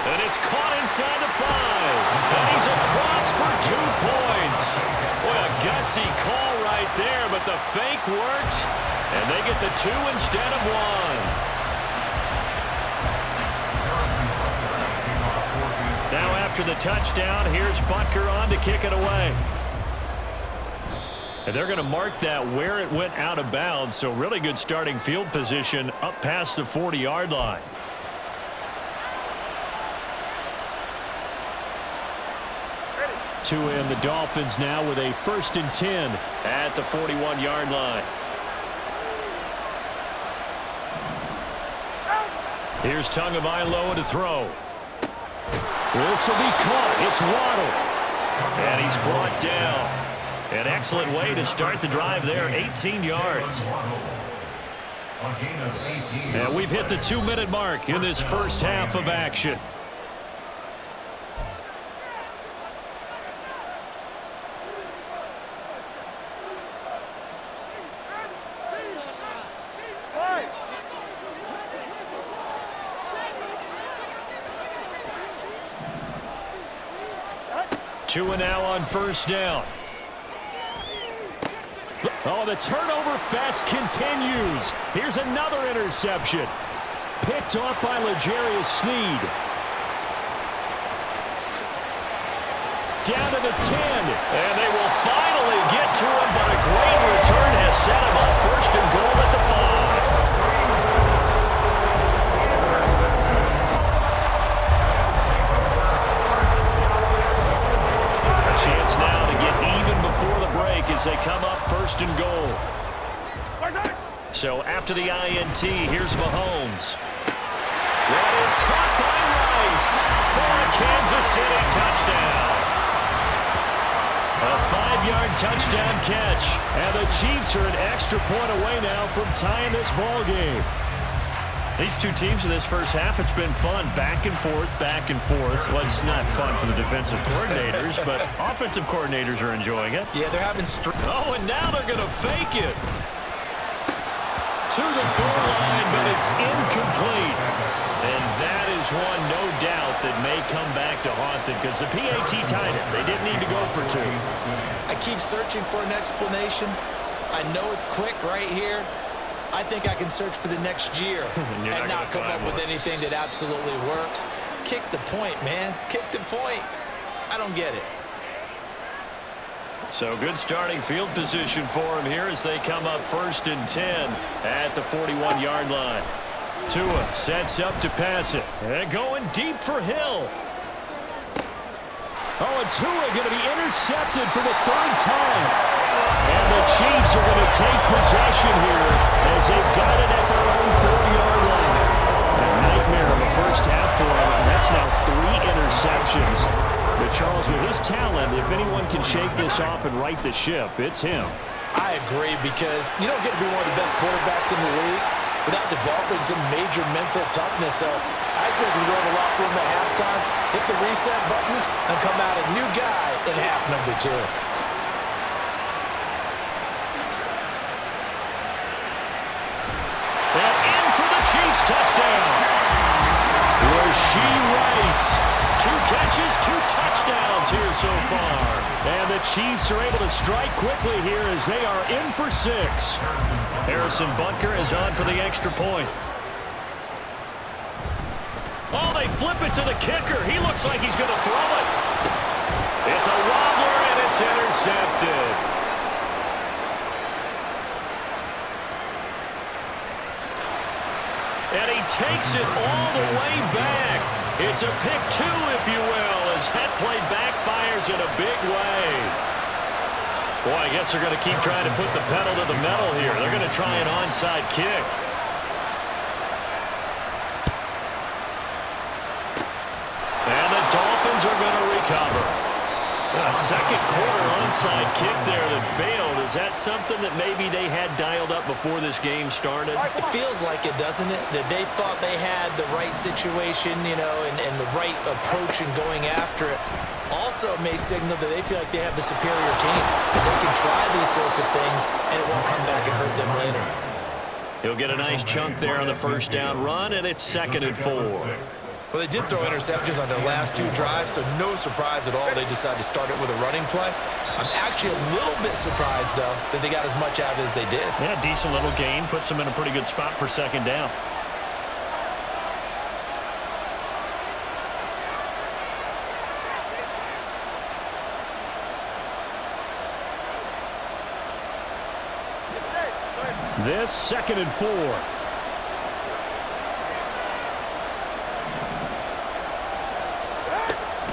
And it's caught inside the 5. And he's across for 2 points. Boy, a gutsy call right there, but the fake works. And they get the 2 instead of 1. Now after the touchdown, here's Butker on to kick it away. And they're going to mark that where it went out of bounds, so really good starting field position up past the 40-yard line. Tua and the Dolphins now with a 1st and 10 at the 41-yard line. Here's Tagovailoa to throw. This will be caught. It's Waddle. And he's brought down. An excellent way to start the drive there, 18 yards. And we've hit the 2-minute mark in this first half of action. Tua now on 1st down. Oh, the turnover fest continues. Here's another interception. Picked off by L'Jarius Sneed. Down to the 10. And they will finally get to him, but a great return has set him up 1st and goal at the 5. Chance now to get even before the break as they come up 1st and goal. So after the INT, here's Mahomes. That is caught by Rice for a Kansas City touchdown. A 5-yard touchdown catch. And the Chiefs are an extra point away now from tying this ball game. These two teams in this first half, it's been fun. Back and forth, back and forth. Well, it's not fun for the defensive coordinators, but offensive coordinators are enjoying it. Yeah, they're having Oh, and now they're going to fake it. To the goal line, but it's incomplete. And that is one, no doubt, that may come back to haunt them because the PAT tied it. They didn't need to go for 2. I keep searching for an explanation. I know it's quick right here. I think I can search for the next year and not come up with anything that absolutely works. Kick the point, man. Kick the point. I don't get it. So good starting field position for him here as they come up 1st and 10 at the 41-yard line. Tua sets up to pass it. And going deep for Hill. Oh, and Tua going to be intercepted for the 3rd time. And the Chiefs are going to take possession here as they've got it at their own 4-yard line. A nightmare of a first half for him, and that's now 3 interceptions. But Charles, with his talent, if anyone can shake this off and right the ship, it's him. I agree, because you don't get to be one of the best quarterbacks in the league without developing some major mental toughness. So I expect him to go to the locker room at halftime, hit the reset button, and come out a new guy in half number 2. Chiefs touchdown. Rashee Rice. 2 catches, 2 touchdowns here so far. And the Chiefs are able to strike quickly here as they are in for 6. Harrison Butker is on for the extra point. Oh, they flip it to the kicker. He looks like he's going to throw it. It's a wobbler, and it's intercepted. And he takes it all the way back. It's a pick 2, if you will, as that play backfires in a big way. Boy, I guess they're going to keep trying to put the pedal to the metal here. They're going to try an onside kick. And the Dolphins are going to recover. A second quarter onside kick there that failed. Is that something that maybe they had dialed up before this game started? It feels like it, doesn't it? That they thought they had the right situation, you know, and the right approach in going after it. Also may signal that they feel like they have the superior team. That they can try these sorts of things, and it won't come back and hurt them later. He'll get a nice chunk there on the 1st down run, and it's 2nd and 4. Well, they did throw interceptions on their last 2 drives, so no surprise at all they decided to start it with a running play. I'm actually a little bit surprised, though, that they got as much out of it as they did. Yeah, decent little gain. Puts them in a pretty good spot for second down. This 2nd and 4.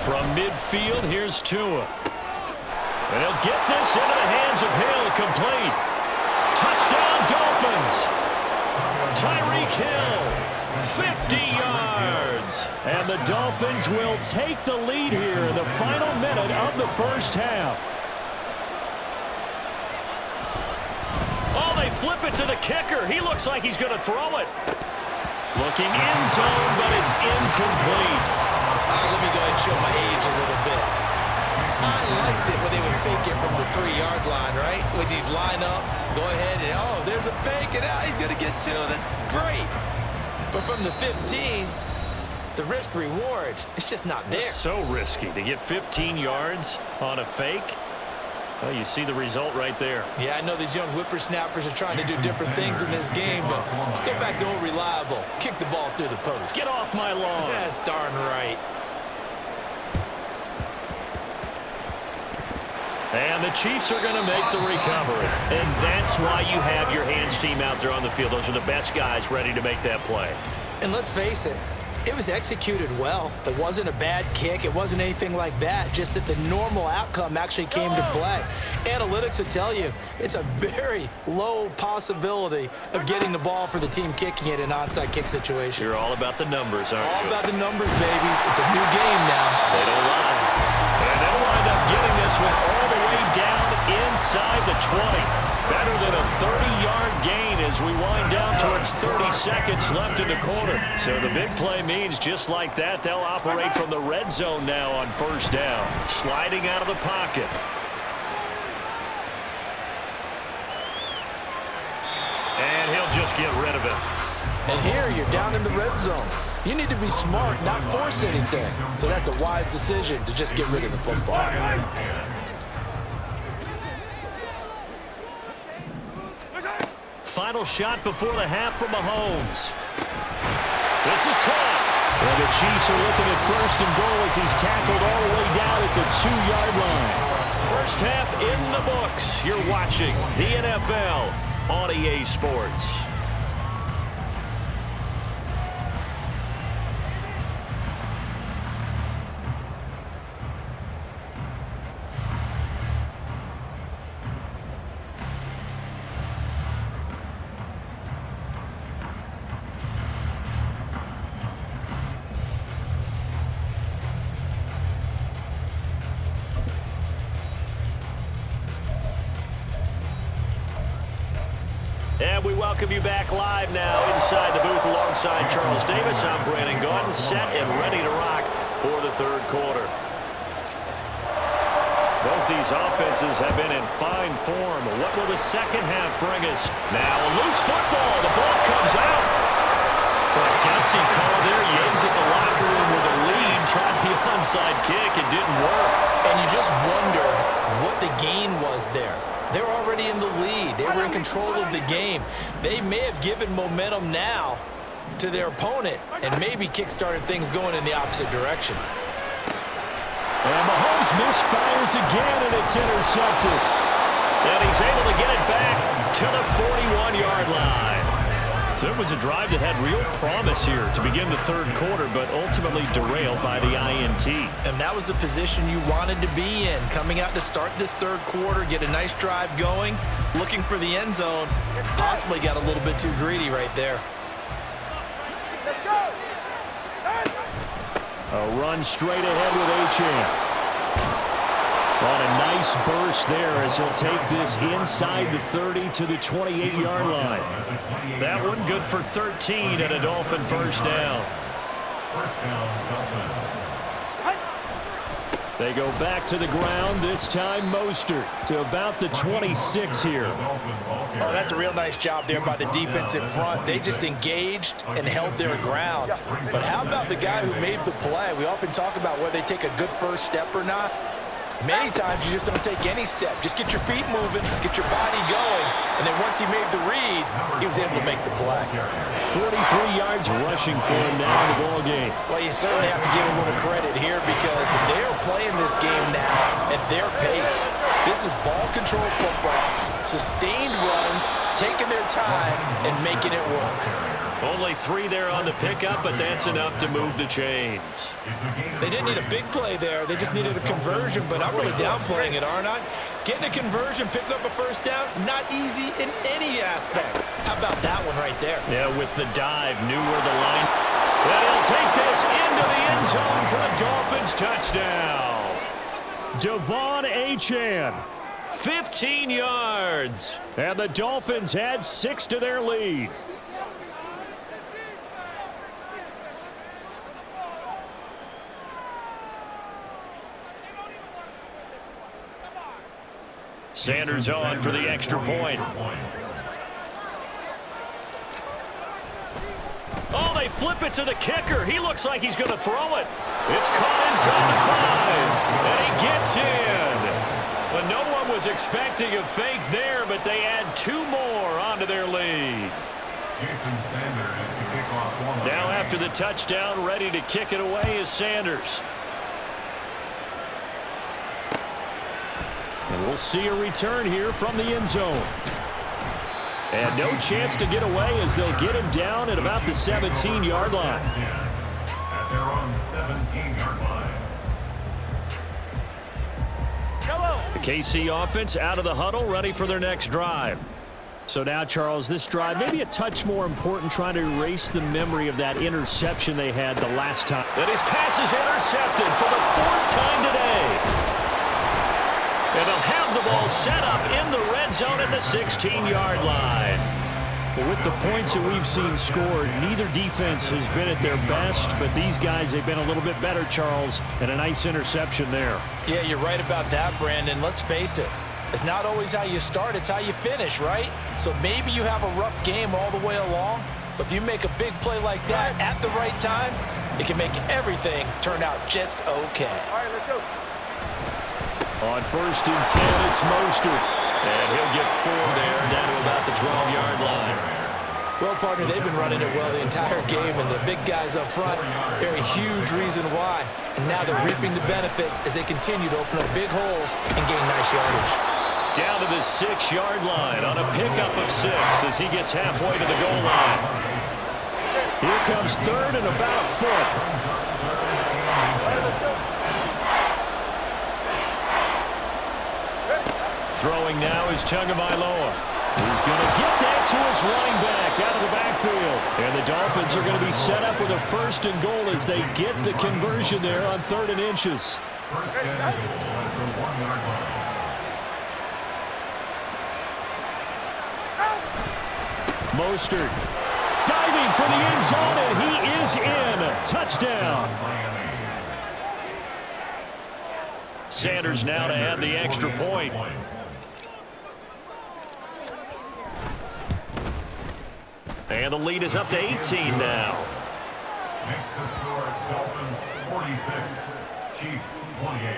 From midfield, here's Tua. And he'll get this into the hands of Hill, complete. Touchdown, Dolphins. Tyreek Hill, 50 yards. And the Dolphins will take the lead here in the final minute of the first half. Oh, they flip it to the kicker. He looks like he's going to throw it. Looking end zone, but it's incomplete. Let me go ahead and show my age a little bit. I liked it when they would fake it from the 3-yard line, right? When you'd line up, go ahead and, oh, there's a fake, and he's going to get 2. That's great. But from the 15, the risk-reward, it's just not there. It's so risky to get 15 yards on a fake. Well, you see the result right there. Yeah, I know these young whippersnappers are trying to do different things in this game, but let's go back to old reliable. Kick the ball through the post. Get off my lawn. That's darn right. And the Chiefs are going to make the recovery. And that's why you have your hands team out there on the field. Those are the best guys ready to make that play. And let's face it, it was executed well. It wasn't a bad kick. It wasn't anything like that. Just that the normal outcome actually came to play. Analytics will tell you it's a very low possibility of getting the ball for the team kicking it in an onside kick situation. You're all about the numbers, aren't you? All about the numbers, baby. It's a new game now. They don't lie. And they'll wind up getting this one all the way down inside the 20. Better than a 30-yard gain as we wind down towards 30 seconds left in the quarter. So the big play means just like that, they'll operate from the red zone now on first down. Sliding out of the pocket. And he'll just get rid of it. And here you're down in the red zone. You need to be smart, not force anything. So that's a wise decision to just get rid of the football. Final shot before the half from Mahomes. This is caught. And the Chiefs are looking at 1st and goal as he's tackled all the way down at the 2-yard line. First half in the books. You're watching the NFL on EA Sports. And we welcome you back live now inside the booth alongside Charles Davis. I'm Brandon Gaudin, set and ready to rock for the 3rd quarter. Both these offenses have been in fine form. What will the second half bring us? Now a loose football. The ball comes out. Well, gutsy call there. Yates at the locker room with a lead. Tried the onside kick. It didn't work. And you just wonder what the gain was there. They're already in the lead. They were in control of the game. They may have given momentum now to their opponent and maybe kick-started things going in the opposite direction. And Mahomes misfires again, and it's intercepted. And he's able to get it back to the 41-yard line. So it was a drive that had real promise here to begin the 3rd quarter, but ultimately derailed by the INT. And that was the position you wanted to be in, coming out to start this 3rd quarter, get a nice drive going, looking for the end zone. Possibly got a little bit too greedy right there. A run straight ahead with Achane. On a nice burst there as he'll take this inside the 30 to the 28-yard line. That one good for 13 and a Dolphin first down. They go back to the ground, this time Mostert to about the 26 here. Oh, that's a real nice job there by the defense in front. They just engaged and held their ground. But how about the guy who made the play? We often talk about whether they take a good first step or not. Many times you just don't take any step. Just get your feet moving, get your body going, and then once he made the read, he was able to make the play. 43 yards rushing for him now in the ball game. Well, you certainly have to give a little credit here because they are playing this game now at their pace. This is ball control football, sustained runs, taking their time, and making it work. Only 3 there on the pickup, but that's enough to move the chains. They didn't need a big play there. They just needed a conversion, but I'm really downplaying it, aren't I? Getting a conversion, picking up a first down, not easy in any aspect. How about that one right there? Yeah, with the dive, knew where the line. And he'll take this into the end zone for a Dolphins touchdown. Devon Achane, 15 yards. And the Dolphins add 6 to their lead. Sanders on for the extra point. Oh, they flip it to the kicker. He looks like he's going to throw it. It's caught inside the 5, and he gets in. But no one was expecting a fake there, but they add 2 more onto their lead. Now after the touchdown, ready to kick it away is Sanders. And we'll see a return here from the end zone. And no chance to get away as they'll get him down at about the 17-yard line. At their own 17-yard line. The KC offense out of the huddle, ready for their next drive. So now, Charles, this drive maybe a touch more important, trying to erase the memory of that interception they had the last time. And his pass is intercepted for the 4th time today. And they'll have the ball set up in the red zone at the 16-yard line. Well, with the points that we've seen scored, neither defense has been at their best, but these guys, they've been a little bit better, Charles, and a nice interception there. Yeah, you're right about that, Brandon. Let's face it. It's not always how you start, it's how you finish, right? So maybe you have a rough game all the way along, but if you make a big play like that at the right time, it can make everything turn out just okay. All right, let's go. On 1st and 10, it's Mostert. And he'll get 4 there, down to about the 12-yard line. Well, partner, they've been running it well the entire game, and the big guys up front, they're a huge reason why. And now they're reaping the benefits as they continue to open up big holes and gain nice yardage. Down to the 6-yard line on a pickup of 6 as he gets halfway to the goal line. Here comes 3rd and about a foot. Throwing now is Tagovailoa. He's going to get that to his running back out of the backfield. And the Dolphins are going to be set up with a 1st and goal as they get the conversion there on 3rd and inches. Mostert diving for the end zone, and he is in. Touchdown. Sanders now to add the extra point. And the lead is up to 18 now. Makes the score Dolphins 46, Chiefs 28.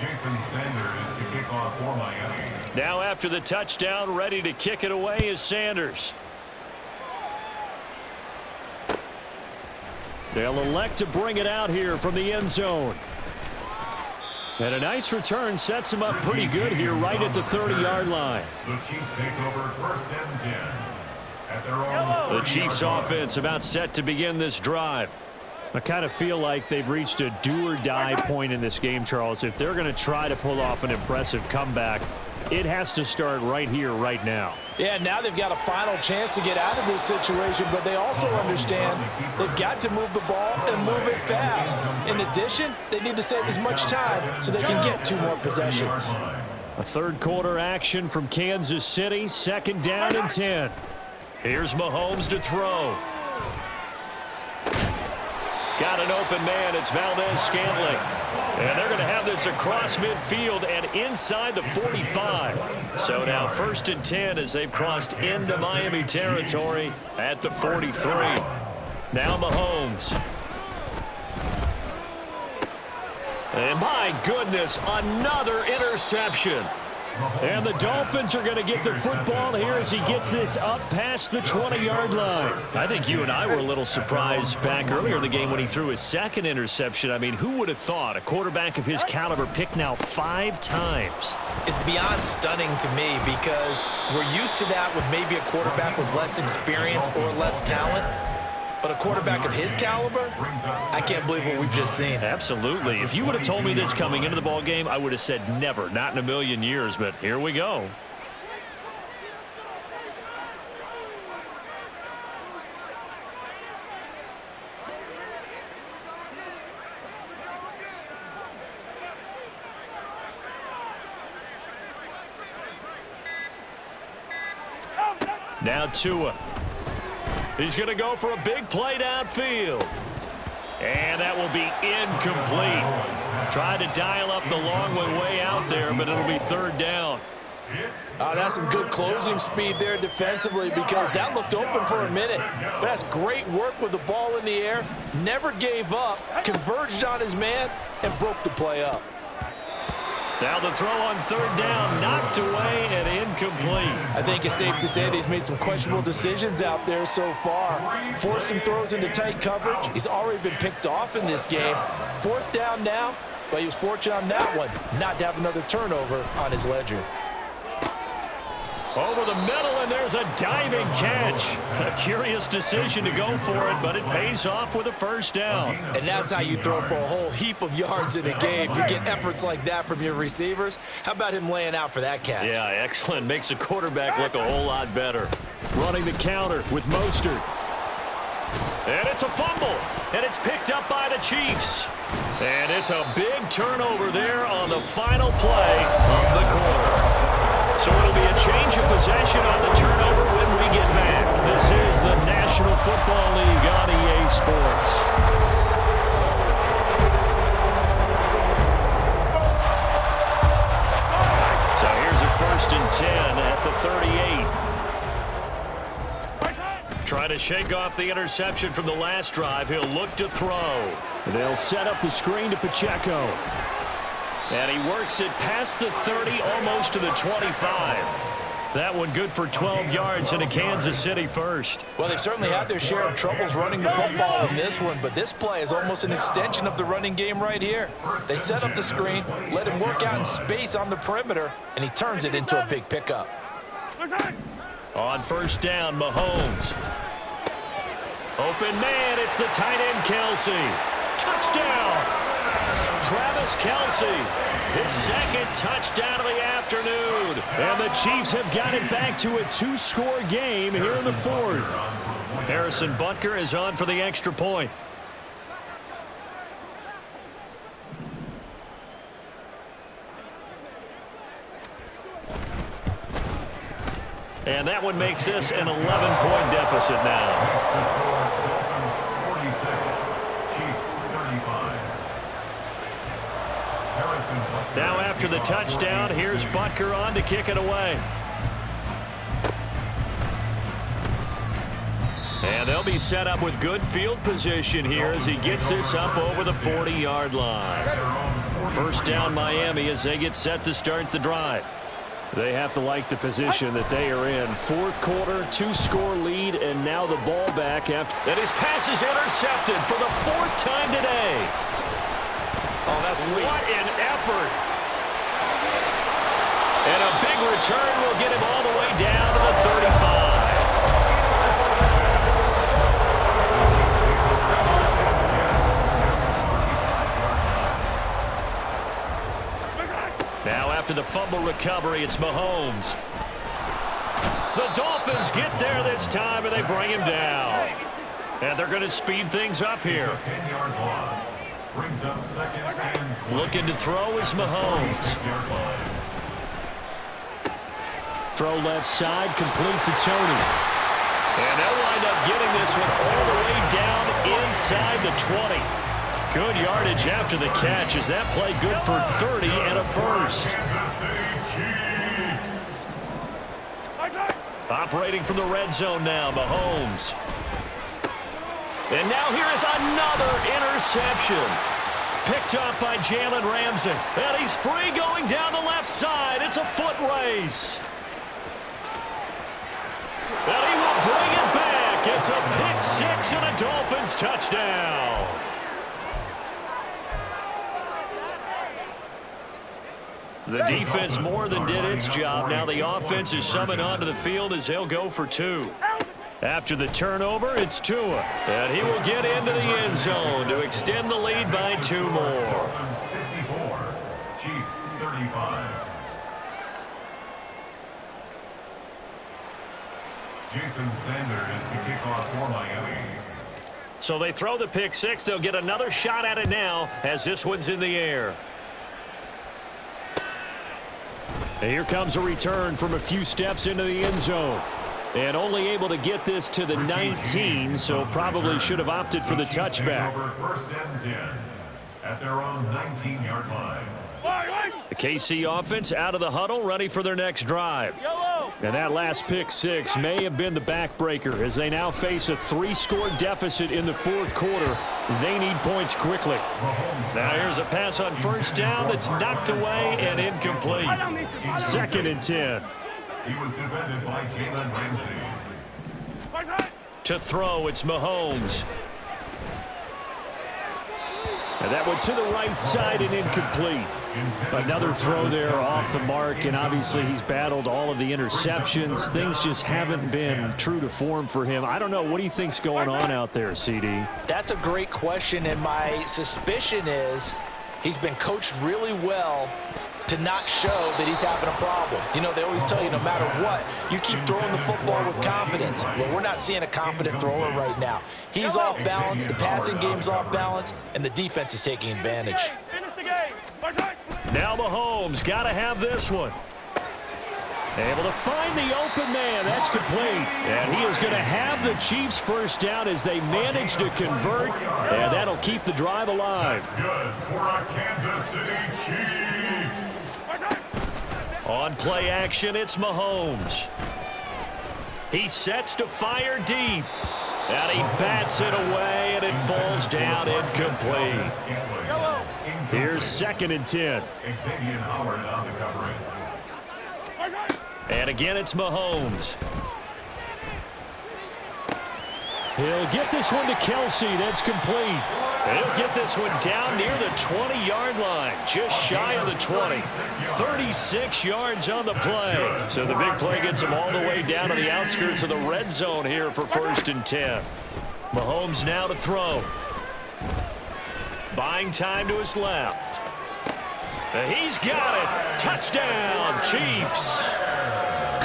Jason Sanders to kick off for Miami. Now after the touchdown, ready to kick it away is Sanders. They'll elect to bring it out here from the end zone. And a nice return sets him up pretty good here right at the 30-yard line. The Chiefs take over 1st and 10 at their own. The Chiefs offense about set to begin this drive. I kind of feel like they've reached a do-or-die point in this game, Charles. If they're going to try to pull off an impressive comeback, it has to start right here, right now. Yeah, now they've got a final chance to get out of this situation, but they also understand they've got to move the ball and move it fast. In addition, they need to save as much time so they can get 2 more possessions. A 3rd quarter action from Kansas City, 2nd down and 10. Here's Mahomes to throw. Got an open man. It's Valdez-Scantling. And they're going to have this across midfield and inside the 45. So now 1st and 10 as they've crossed into Miami territory at the 43. Now Mahomes. And my goodness, another interception. And the Dolphins are going to get the football here as he gets this up past the 20-yard line. I think you and I were a little surprised back earlier in the game when he threw his second interception. I mean, who would have thought a quarterback of his caliber picked now 5 times? It's beyond stunning to me because we're used to that with maybe a quarterback with less experience or less talent. But a quarterback of his caliber, I can't believe what we've just seen. Absolutely. If you would have told me this coming into the ball game, I would have said never, not in a million years. But here we go. Now Tua. He's going to go for a big play downfield. And that will be incomplete. Tried to dial up the long way out there, but it'll be 3rd down. That's some good closing speed there defensively because that looked open for a minute. But that's great work with the ball in the air. Never gave up, converged on his man, and broke the play up. Now the throw on 3rd down, knocked away and incomplete. I think it's safe to say that he's made some questionable decisions out there so far. Forced some throws into tight coverage. He's already been picked off in this game. 4th down now, but he was fortunate on that one not to have another turnover on his ledger. Over the middle, and there's a diving catch. A curious decision to go for it, but it pays off with a 1st down. And that's how you throw for a whole heap of yards in a game. You get efforts like that from your receivers. How about him laying out for that catch? Yeah, excellent. Makes the quarterback look a whole lot better. Running the counter with Mostert. And it's a fumble, and it's picked up by the Chiefs. And it's a big turnover there on the final play of the quarter. So it'll be a change of possession on the turnover when we get back. This is the National Football League on EA Sports. So here's a 1st and 10 at the 38. Trying to shake off the interception from the last drive. He'll look to throw. They'll set up the screen to Pacheco. And he works it past the 30, almost to the 25. That one good for 12 yards and a Kansas City 1st. Well, they've certainly had their share of troubles running the football in this one, but this play is almost an extension of the running game right here. They set up the screen, let him work out in space on the perimeter, and he turns it into a big pickup. On 1st down, Mahomes. Open man, it's the tight end, Kelsey. Touchdown! Travis Kelce, his 2nd touchdown of the afternoon. And the Chiefs have got it back to a 2-score game here in the 4th. Harrison Butker is on for the extra point. And that one makes this an 11-point deficit now. Now after the touchdown, here's Butker on to kick it away. And they'll be set up with good field position here as he gets this up over the 40-yard line. 1st down Miami as they get set to start the drive. They have to like the position that they are in. 4th quarter, 2-score lead, and now the ball back after. And his pass is intercepted for the 4th time today. Oh, that's sweet. What an effort. And a big return will get him all the way down to the 35. Now after the fumble recovery, it's Mahomes. The Dolphins get there this time, and they bring him down. And they're going to speed things up here. 10-yard loss. Brings up 2nd and 20. Looking to throw is Mahomes. Throw left side, complete to Tony. And they'll wind up getting this one all the way down inside the 20. Good yardage after the catch. Is that play good for 30 and a first? Operating from the red zone now, Mahomes. And now here is another interception. Picked up by Jalen Ramsey. And he's free going down the left side. It's a foot race. And he will bring it back. It's a pick six and a Dolphins touchdown. The defense more than did its job. Now the offense is summoned onto the field as they'll go for two. After the turnover, it's Tua. And he will get into the end zone to extend the lead by 2 more. 54, Chiefs 35. Jason Sanders to kick off for Miami. So they throw the pick six. They'll get another shot at it now as this one's in the air. And here comes a return from a few steps into the end zone. And only able to get this to the 19, so probably should have opted for the touchback. First and 10 at their own 19-yard line. The KC offense out of the huddle, ready for their next drive. And that last pick six may have been the backbreaker as they now face a 3-score deficit in the fourth quarter. They need points quickly. Now here's a pass on first down that's knocked away and incomplete. 2nd and 10. He was defended by Jalen Ramsey. To throw, it's Mahomes. And that one to the right side and incomplete. Another throw there off the mark, and obviously he's battled all of the interceptions. Things just haven't been true to form for him. I don't know. What do you think's going on out there, CD? That's a great question, and my suspicion is he's been coached really well to not show that he's having a problem. You know, they always tell you no matter what, you keep throwing the football with confidence. Well, we're not seeing a confident thrower right now. He's off balance, the passing game's off balance, and the defense is taking advantage. Now Mahomes got to have this one. Able to find the open man. That's complete. And he is going to have the Chiefs first down as they manage to convert. And that'll keep the drive alive. That's good for our Kansas City Chiefs. On play action, it's Mahomes. He sets to fire deep. And he bats it away, and it falls down incomplete. Here's 2nd and 10. Xavier Howard on the coverage. And again, it's Mahomes. He'll get this one to Kelsey. That's complete. He'll get this one down near the 20-yard line, just shy of the 20. 36 yards on the play. So the big play gets him all the way down to the outskirts of the red zone here for 1st and 10. Mahomes now to throw. Buying time to his left. He's got it. Touchdown, Chiefs.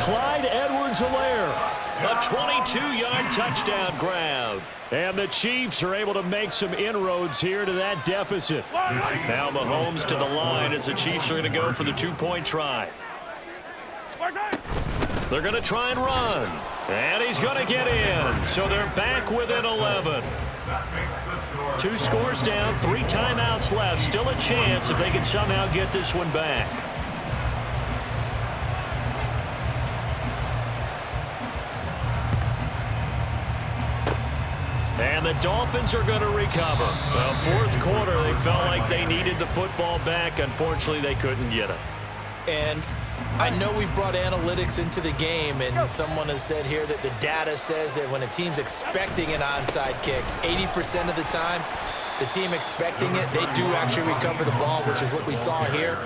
Clyde Edwards-Helaire. A 22-yard touchdown grab. And the Chiefs are able to make some inroads here to that deficit. Now Mahomes to the line as the Chiefs are going to go for the 2-point try. They're going to try and run. And he's going to get in. So they're back within 11. 2 scores down, 3 timeouts left. Still a chance if they can somehow get this one back. And the Dolphins are going to recover. Well, fourth quarter, they felt like they needed the football back. Unfortunately, they couldn't get it. And I know we've brought analytics into the game, and someone has said here that the data says that when a team's expecting an onside kick, 80% of the time, the team expecting it, they do actually recover the ball, which is what we saw here.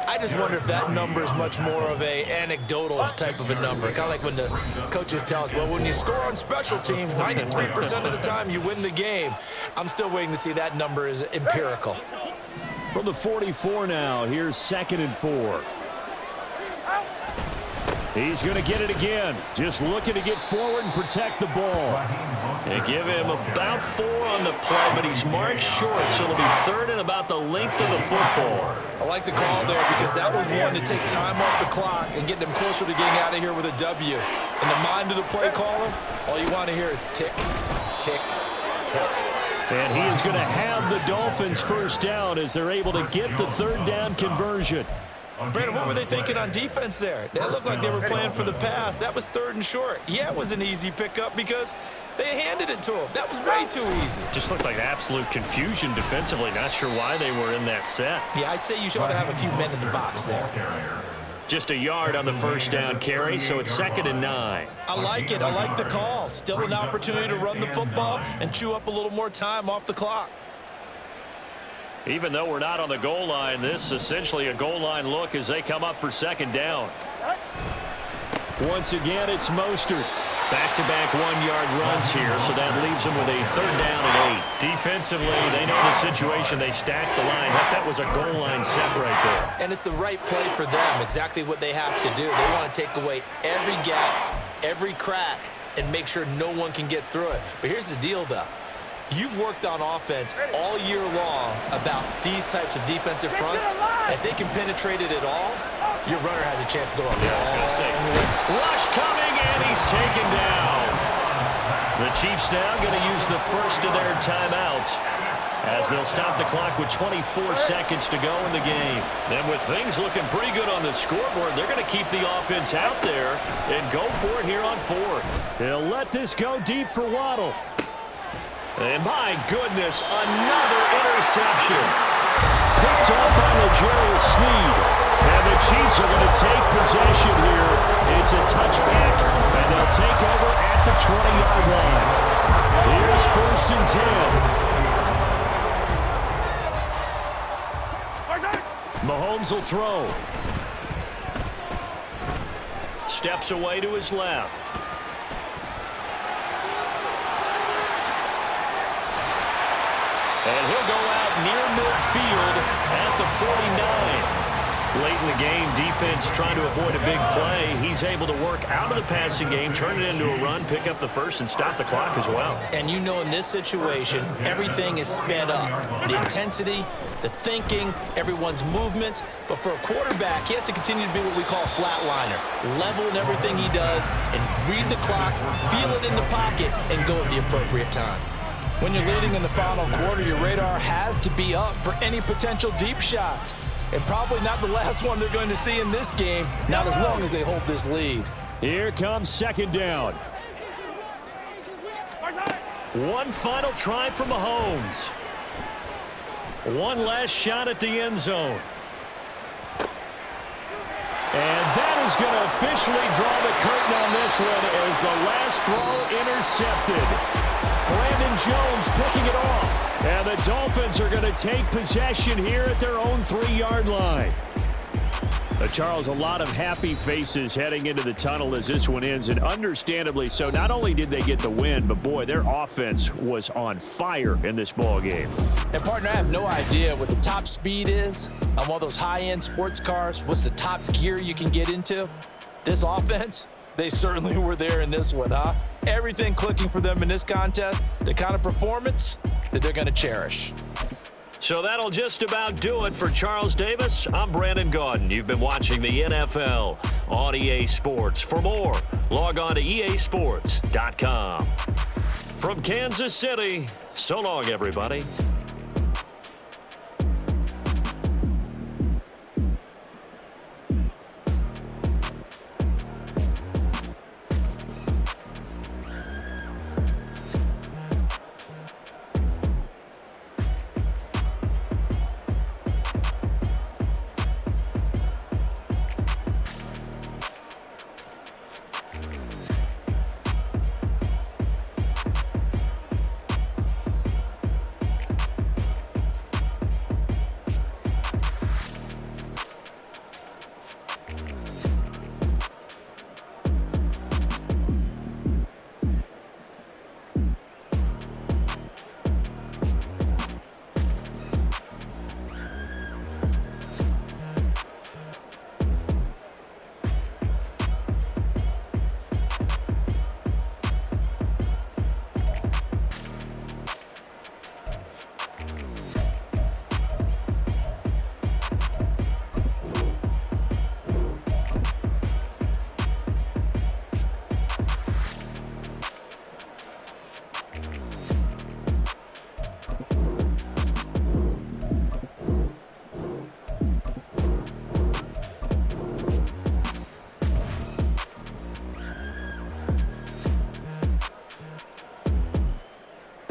I just wonder if that number is much more of a anecdotal type of a number. Kind of like when the coaches tell us, well, when you score on special teams, 93% of the time you win the game. I'm still waiting to see that number is empirical. From the 44 now, here's 2nd and 4. He's going to get it again. Just looking to get forward and protect the ball. They give him about 4 on the play, but he's marked short, so it'll be 3rd and about the length of the football. I like the call there because that was one to take time off the clock and get them closer to getting out of here with a W. In the mind of the play caller, all you want to hear is tick, tick, tick. And he is going to have the Dolphins first down as they're able to get the third down conversion. Brandon, what were they thinking on defense there? That looked like they were playing for the pass. That was 3rd and short. Yeah, it was an easy pickup because they handed it to him. That was way too easy. Just looked like absolute confusion defensively. Not sure why they were in that set. Yeah, I'd say you ought to have a few men in the box there. Just a yard on the first down carry, so it's 2nd and 9. I like it. I like the call. Still an opportunity to run the football and chew up a little more time off the clock. Even though we're not on the goal line, this is essentially a goal line look as they come up for 2nd down. Once again, it's Mostert. Back-to-back 1-yard runs here, so that leaves them with a 3rd down and 8. Defensively, they know the situation. They stacked the line. That was a goal line set right there. And it's the right play for them, exactly what they have to do. They want to take away every gap, every crack, and make sure no one can get through it. But here's the deal, though. You've worked on offense all year long about these types of defensive fronts. If they can penetrate it at all, your runner has a chance to go up. Yeah, I was going to say, rush coming, and he's taken down. The Chiefs now going to use the first of their timeouts as they'll stop the clock with 24 seconds to go in the game. And with things looking pretty good on the scoreboard, they're going to keep the offense out there and go for it here on 4th. They'll let this go deep for Waddle. And my goodness, another interception. Picked up by L'Jarius Sneed. And the Chiefs are going to take possession here. It's a touchback, and they'll take over at the 20-yard line. Here's 1st and 10. Mahomes will throw. Steps away to his left. And he'll go out near midfield at the 49. Late in the game, defense trying to avoid a big play. He's able to work out of the passing game, turn it into a run, pick up the first, and stop the clock as well. And you know in this situation, everything is sped up. The intensity, the thinking, everyone's movement. But for a quarterback, he has to continue to be what we call a flatliner. Level in everything he does and read the clock, feel it in the pocket, and go at the appropriate time. When you're leading in the final quarter, your radar has to be up for any potential deep shots. And probably not the last one they're going to see in this game, not as long as they hold this lead. Here comes 2nd down. One final try for Mahomes. One last shot at the end zone. And that is going to officially draw the curtain on this one as the last throw intercepted. Brandon Jones picking it off. And the Dolphins are going to take possession here at their own 3-yard line. Charles, a lot of happy faces heading into the tunnel as this one ends, and understandably so. Not only did they get the win, but boy, their offense was on fire in this ball game. And partner, I have no idea what the top speed is on one of those high-end sports cars. What's the top gear you can get into? This offense, they certainly were there in this one, huh? Everything clicking for them in this contest, the kind of performance that they're going to cherish. So that'll just about do it for Charles Davis. I'm Brandon Gaudin. You've been watching the NFL on EA Sports. For more, log on to easports.com. From Kansas City, so long, everybody.